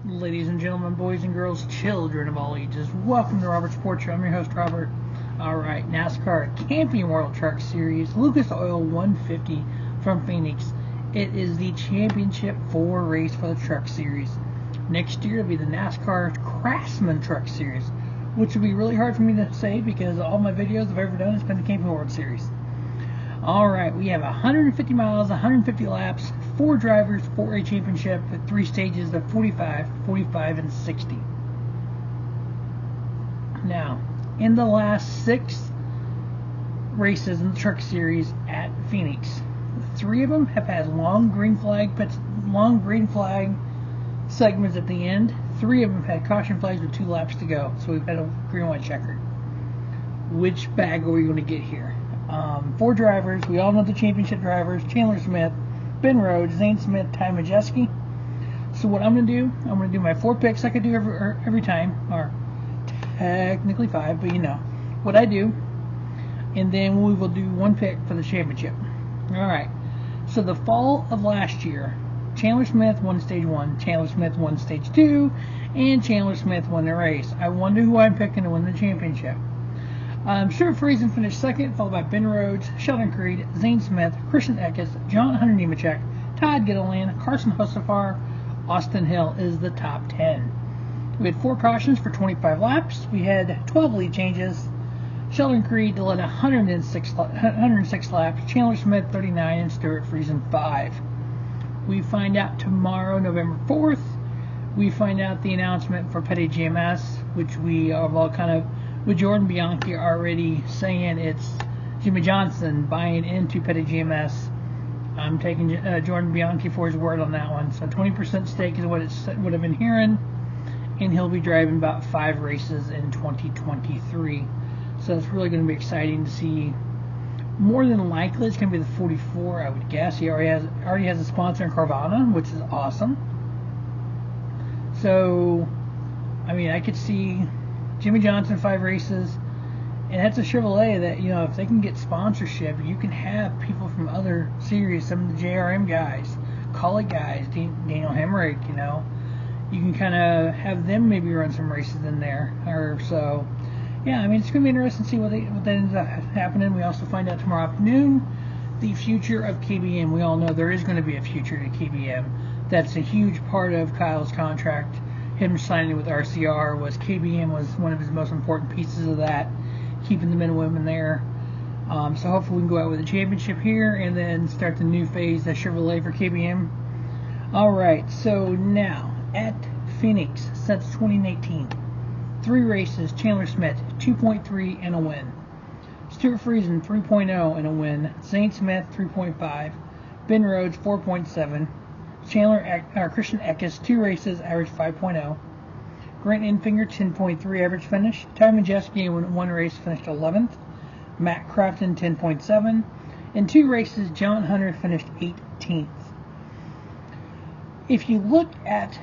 Ladies and gentlemen, boys and girls, children of all ages, welcome to Robert's Sports Show. I'm your host, Robert. Alright, NASCAR Camping World Truck Series, Lucas Oil 150 from Phoenix. It is the championship 4 race for the Truck Series. Next year it'll be the NASCAR Craftsman Truck Series, which will be really hard for me to say because all my videos I've ever done has been the Camping World Series. Alright, we have 150 miles, 150 laps, 4 drivers, 4A championship at 3 stages of 45, 45, and 60. Now, in the last 6 races in the Truck Series at Phoenix, 3 of them have had long green flag segments at the end. 3 of them had caution flags with 2 laps to go. So we've had a green-white checkered. Which bag are we going to get here? 4 drivers. We all know the championship drivers: Chandler Smith, Ben Rhodes, Zane Smith, Ty Majeski. So what I'm going to do, I'm going to do my 4 picks like I do every time, or technically 5, but you know what I do. And then we will do 1 pick for the championship. Alright, so the fall of last year, Chandler Smith won stage 1, Chandler Smith won stage 2, and Chandler Smith won the race. I wonder who I'm picking to win the championship. Stuart Friesen finished second, followed by Ben Rhodes, Sheldon Creed, Zane Smith, Christian Eckes, John Hunter Nemechek, Todd Gilliland, Carson Hocevar. Austin Hill is the top 10. We had 4 cautions for 25 laps. We had 12 lead changes. Sheldon Creed led 106 laps, Chandler Smith 39, and Stuart Friesen 5. We find out tomorrow, November 4th, we find out the announcement for Petty GMS, which we have all kind of, with Jordan Bianchi already saying it's Jimmy Johnson buying into Petty GMS. I'm taking Jordan Bianchi for his word on that one. So 20% stake is what I've been hearing, and he'll be driving about 5 races in 2023. So it's really going to be exciting to see. More than likely, it's going to be the 44, I would guess. He already has a sponsor in Carvana, which is awesome. So, I mean, I could see Jimmy Johnson 5 races, and that's a Chevrolet that, you know, if they can get sponsorship, you can have people from other series, some of the JRM guys, Kaulig guys, Daniel Hemrick, you know, you can kind of have them maybe run some races in there, or so. Yeah, I mean, it's going to be interesting to see what ends up happening. We also find out tomorrow afternoon the future of KBM. We all know there is going to be a future to KBM. That's a huge part of Kyle's contract. Him signing with RCR was KBM was one of his most important pieces of that, keeping the men and women there. So hopefully we can go out with a championship here and then start the new phase of Chevrolet for KBM. Alright, so now at Phoenix since 2018, 3 races, Chandler Smith 2.3 and a win, Stuart Friesen 3.0 and a win, Zane Smith 3.5, Ben Rhodes 4.7, Christian Eckes 2 races, average 5.0, Grant Enfinger 10.3 average finish, Ty Majeski in 1 race finished 11th, Matt Crafton 10.7, in 2 races John Hunter finished 18th. If you look at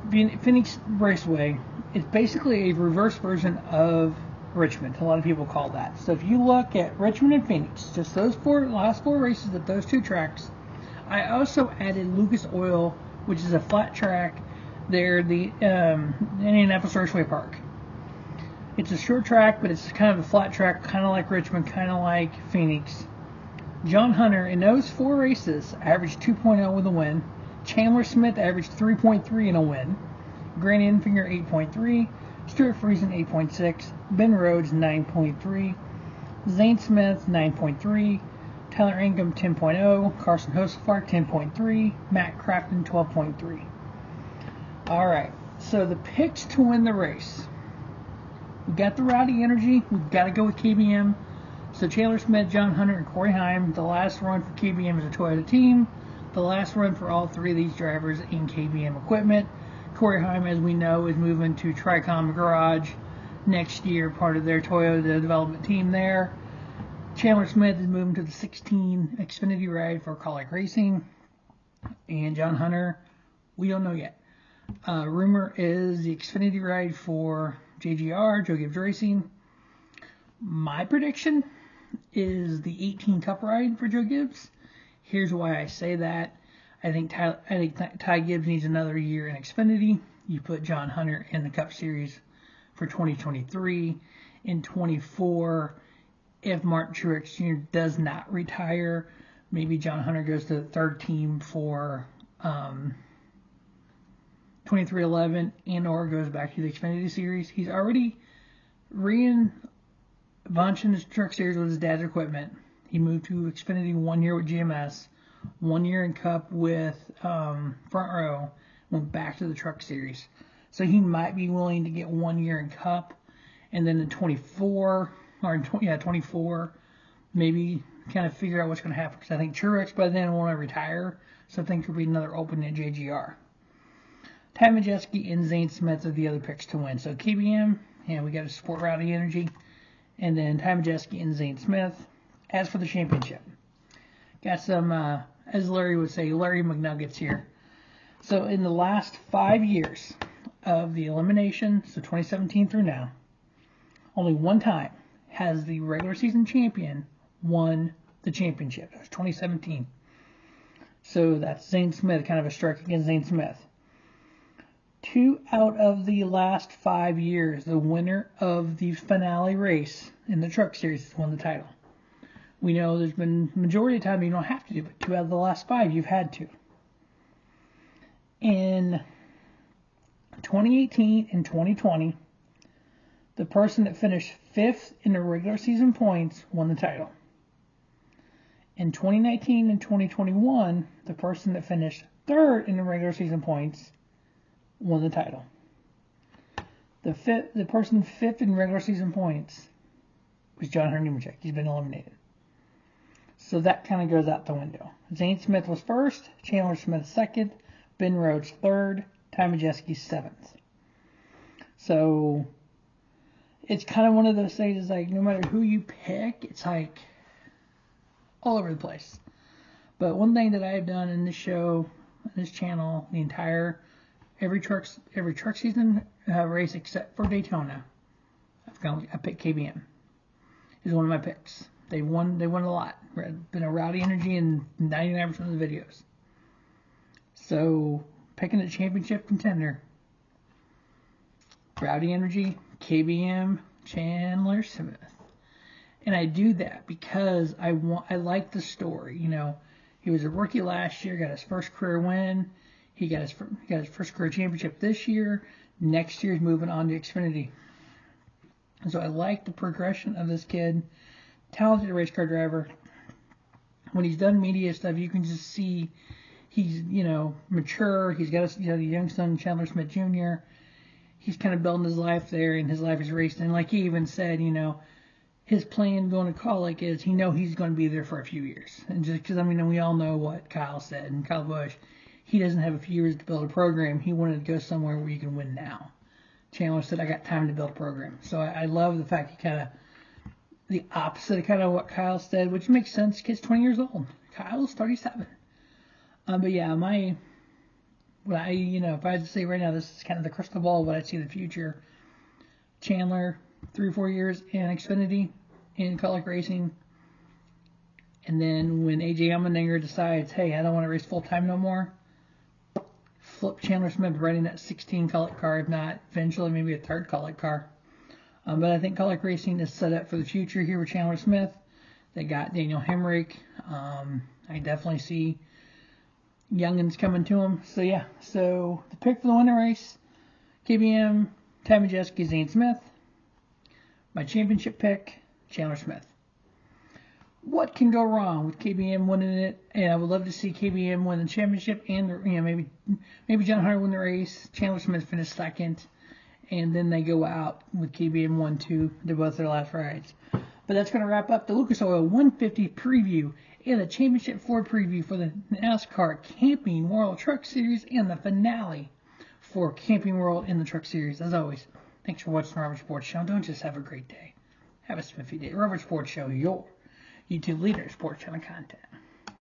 Phoenix Raceway, it's basically a reverse version of Richmond. A lot of people call that. So if you look at Richmond and Phoenix, just those last 4 races at those 2 tracks, I also added Lucas Oil, which is a flat track there, the Indianapolis Raceway Park. It's a short track, but it's kind of a flat track, kind of like Richmond, kind of like Phoenix. John Hunter, in those 4 races, averaged 2.0 with a win. Chandler Smith averaged 3.3 and a win. Grant Enfinger 8.3. Stuart Friesen 8.6. Ben Rhodes 9.3. Zane Smith 9.3. Tyler Ingham 10.0. Carson Hocevar 10.3. Matt Crafton 12.3. Alright, so the picks to win the race. We got the Rowdy Energy. We've got to go with KBM. So Chandler Smith, John Hunter, and Corey Heim. The last run for KBM is a Toyota team. The last run for all 3 of these drivers in KBM equipment. Corey Heim, as we know, is moving to Tricom Garage next year, part of their Toyota development team there. Chandler Smith is moving to the 16 Xfinity ride for Kaulig Racing. And John Hunter, we don't know yet. Rumor is the Xfinity ride for JGR, Joe Gibbs Racing. My prediction is the 18 Cup ride for Joe Gibbs. Here's why I say that. Ty Gibbs needs another year in Xfinity. You put John Hunter in the Cup Series for 2023. In 24, if Martin Truex Jr. does not retire, maybe John Hunter goes to the third team for 23-11 and or goes back to the Xfinity Series. He's already ran a bunch in his Truck Series with his dad's equipment. He moved to Xfinity 1 year with GMS, 1 year in Cup with Front Row, went back to the Truck Series. So he might be willing to get 1 year in Cup, and then in 24, maybe kind of figure out what's going to happen. Because I think Truex by then will want to retire, so I think there'll be another opening at JGR. Ty Majeski and Zane Smith are the other picks to win. So KBM, we got to support Rowdy Energy, and then Ty Majeski and Zane Smith. As for the championship, got some, as Larry would say, Larry McNuggets here. So in the last 5 years of the elimination, so 2017 through now, only one time has the regular season champion won the championship. That was 2017. So that's Zane Smith, kind of a strike against Zane Smith. 2 out of the last 5 years, the winner of the finale race in the Truck Series has won the title. We know there's been majority of the time you don't have to do, but 2 out of the last 5 you've had to. In 2018 and 2020, the person that finished 5th in the regular season points won the title. In 2019 and 2021, the person that finished 3rd in the regular season points won the title. The person 5th in regular season points was John Hunter. He's been eliminated. So that kind of goes out the window. Zane Smith was 1st, Chandler Smith 2nd, Ben Rhodes 3rd, Ty Majeski 7th. So it's kind of one of those things, it's like no matter who you pick, it's like all over the place. But one thing that I have done in this show, this channel, the entire every truck season race except for Daytona, I picked KBM. Is one of my picks. They won a lot. Been a Rowdy Energy in 99% of the videos. So picking a championship contender, Rowdy Energy, KBM, Chandler Smith. And I do that because I like the story. He was a rookie last year, got his first career win. He got his first career championship this year. Next year he's moving on to Xfinity. And so I like the progression of this kid. Talented race car driver. When he's done media stuff, you can just see he's, mature. He's got a young son, Chandler Smith Jr. He's kind of building his life there, and his life is racing. And like he even said, his plan going to Colic is he's going to be there for a few years. And just because, we all know what Kyle said, and Kyle Busch, he doesn't have a few years to build a program. He wanted to go somewhere where you can win now. Chandler said, I got time to build a program. So I love the fact he kind of, the opposite of kind of what Kyle said, which makes sense. Kid's 20 years old. Kyle's 37. But yeah, if I had to say right now, this is kind of the crystal ball, what I see in the future. Chandler, 3 or 4 years in Xfinity, in Colic Racing. And then when AJ Allmendinger decides, hey, I don't want to race full-time no more, flip Chandler Smith right in that 16 Colic car, if not eventually maybe a 3rd Colic car. But I think Colic Racing is set up for the future here with Chandler Smith. They got Daniel Hemrick. I definitely see youngins coming to him. So yeah, so the pick for the winter race, KBM, Ty Majeski, Zane Smith. My championship pick, Chandler Smith. What can go wrong with KBM winning it? And I would love to see KBM win the championship, and maybe John Hunter win the race, Chandler Smith finish 2nd, and then they go out with KBM 1-2. They're both their last rides. But that's going to wrap up the Lucas Oil 150 preview and the Championship Ford preview for the NASCAR Camping World Truck Series and the finale for Camping World in the Truck Series. As always, thanks for watching the Robert Sports Show. Don't just have a great day. Have a spiffy day. Robert Sports Show, your YouTube leader in sports channel content.